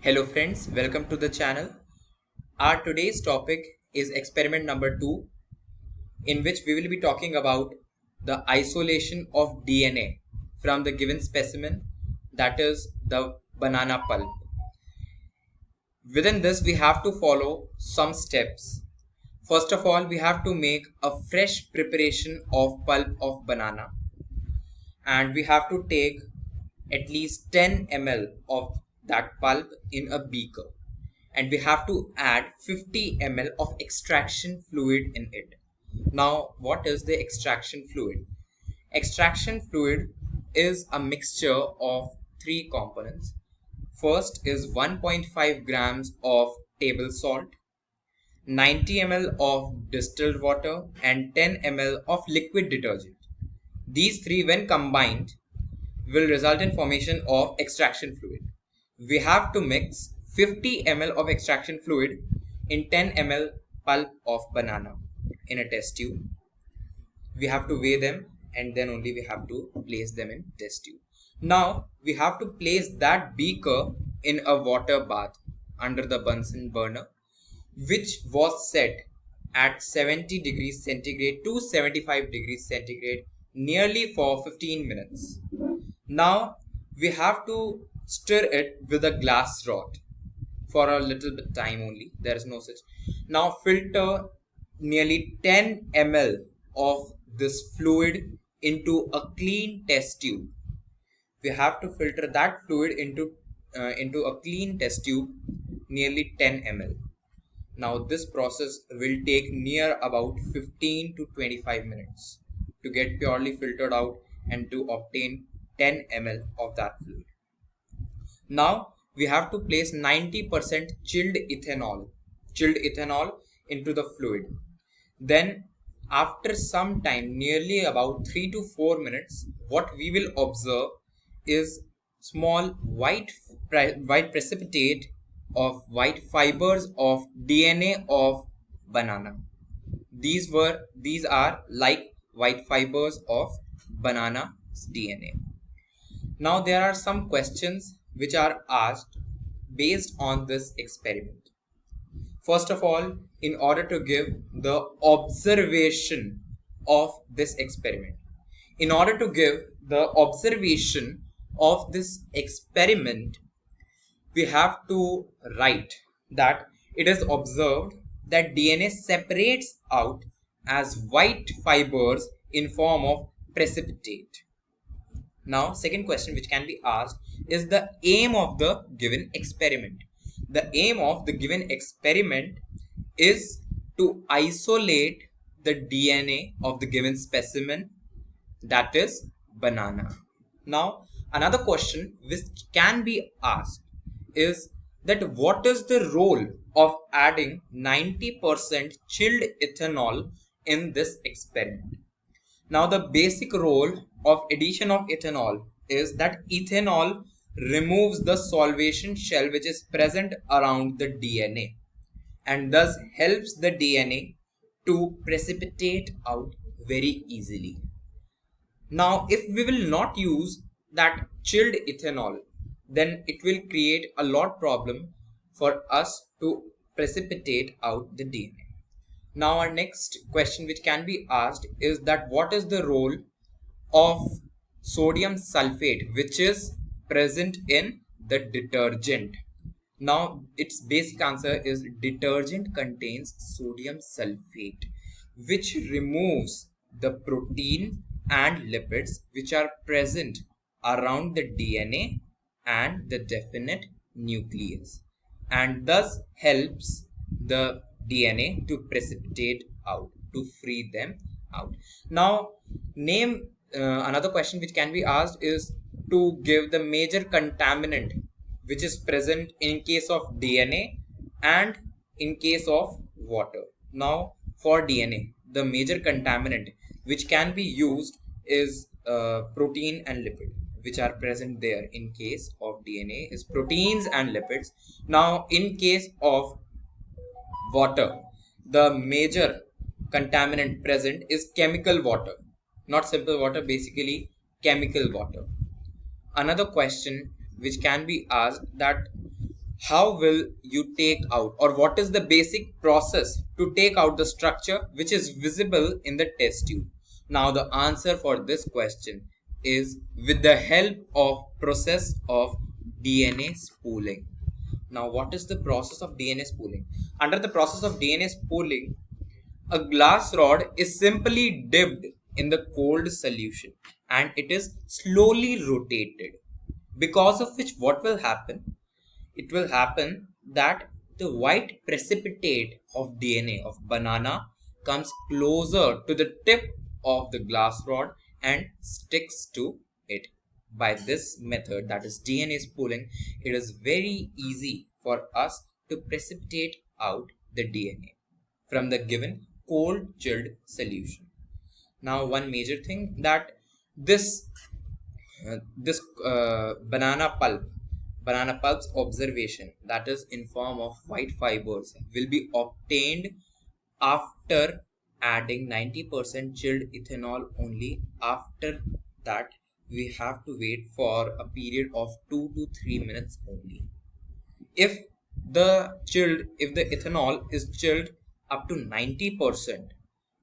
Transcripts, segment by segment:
Hello friends, welcome to the channel. Our today's topic is experiment number 2, in which we will be talking about the isolation of DNA from the given specimen, that is the banana pulp. Within this we have to follow some steps. First of all, we have to make a fresh preparation of pulp of banana, and we have to take at least 10 ml of that pulp in a beaker, and we have to add 50 ml of extraction fluid in it. Now, what is the extraction fluid? Extraction fluid is a mixture of three components. First is 1.5 grams of table salt, 90 ml of distilled water, and 10 ml of liquid detergent. These three, when combined, will result in formation of extraction fluid. We have to mix 50 ml of extraction fluid in 10 ml pulp of banana in a test tube. We have to weigh them, and then only we have to place them in test tube. Now we have to place that beaker in a water bath under the Bunsen burner, which was set at 70 degrees centigrade to 75 degrees centigrade nearly for 15 minutes. Now we have to stir it with a glass rod for a little bit time only. There is no such. Now filter nearly 10 ml of this fluid into a clean test tube. We have to filter that fluid into a clean test tube, nearly 10 ml. Now this process will take near about 15 to 25 minutes to get purely filtered out and to obtain 10 ml of that fluid. Now we have to place 90% chilled ethanol into the fluid. Then after some time, nearly about 3 to 4 minutes, what we will observe is small white precipitate of white fibers of DNA of banana. These are like white fibers of banana's DNA. Now there are some questions which are asked based on this experiment. First of all, in order to give the observation of this experiment, in order to give the observation of this experiment, we have to write that it is observed that DNA separates out as white fibers in form of precipitate. Now, second question which can be asked is the aim of the given experiment. The aim of the given experiment is to isolate the DNA of the given specimen, that is banana. Now, another question which can be asked is that what is the role of adding 90% chilled ethanol in this experiment? Now the basic role of addition of ethanol is that ethanol removes the solvation shell which is present around the DNA and thus helps the DNA to precipitate out very easily. Now if we will not use that chilled ethanol, then it will create a lot problem for us to precipitate out the DNA. Now our next question which can be asked is that what is the role of sodium sulfate which is present in the detergent? Now its basic answer is detergent contains sodium sulfate, which removes the protein and lipids which are present around the DNA and the definite nucleus, and thus helps the DNA to precipitate out, to free them out. Now name another question which can be asked is to give the major contaminant which is present in case of DNA and in case of water. Now for DNA, the major contaminant which can be used is protein and lipid, which are present there. In case of DNA is proteins and lipids. Now in case of water, the major contaminant present is chemical water, not simple water, basically chemical water. Another question which can be asked that how will you take out, or what is the basic process to take out the structure which is visible in the test tube? Now the answer for this question is with the help of process of DNA spooling. Now what is the process of DNA spooling? Under the process of DNA spooling, a glass rod is simply dipped in the cold solution and it is slowly rotated, because of which what will happen? It will happen that the white precipitate of DNA of banana comes closer to the tip of the glass rod and sticks to it. By this method, that is DNA spooling, it is very easy for us to precipitate out the DNA from the given cold chilled solution. Now one major thing that this banana pulp's observation, that is in form of white fibers, will be obtained after adding 90% chilled ethanol. Only after that we have to wait for a period of 2 to 3 minutes only. If the ethanol is chilled up to 90%,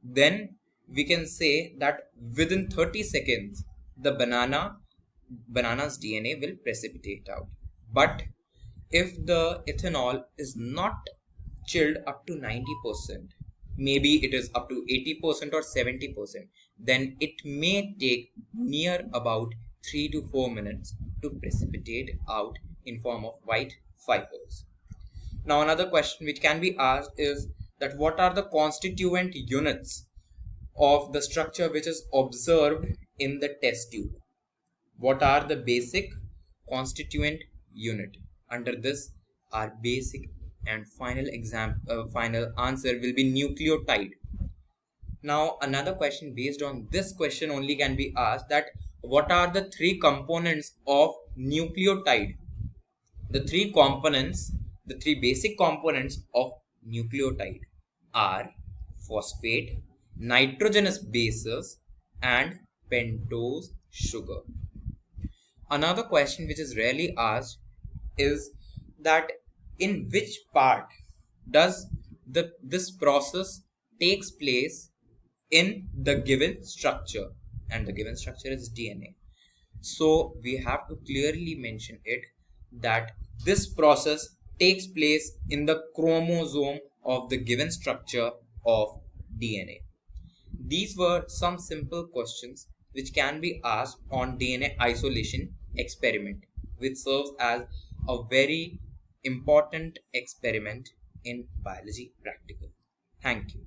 then we can say that within 30 seconds the banana's DNA will precipitate out. But if the ethanol is not chilled up to 90%, maybe it is up to 80% or 70%, then it may take near about 3 to 4 minutes to precipitate out in form of white fibers. Now another question which can be asked is that what are the constituent units of the structure which is observed in the test tube? What are the basic constituent unit? Under this, our basic and final answer will be nucleotide. Now another question based on this question only can be asked, that what are the three components of nucleotide? The three basic components of nucleotide are phosphate, nitrogenous bases, and pentose sugar. Another question which is rarely asked is that in which part does this process takes place in the given structure, and the given structure is DNA. So we have to clearly mention it that this process takes place in the chromosome of the given structure of DNA. These were some simple questions which can be asked on DNA isolation experiment, which serves as a very important experiment in biology practical. Thank you.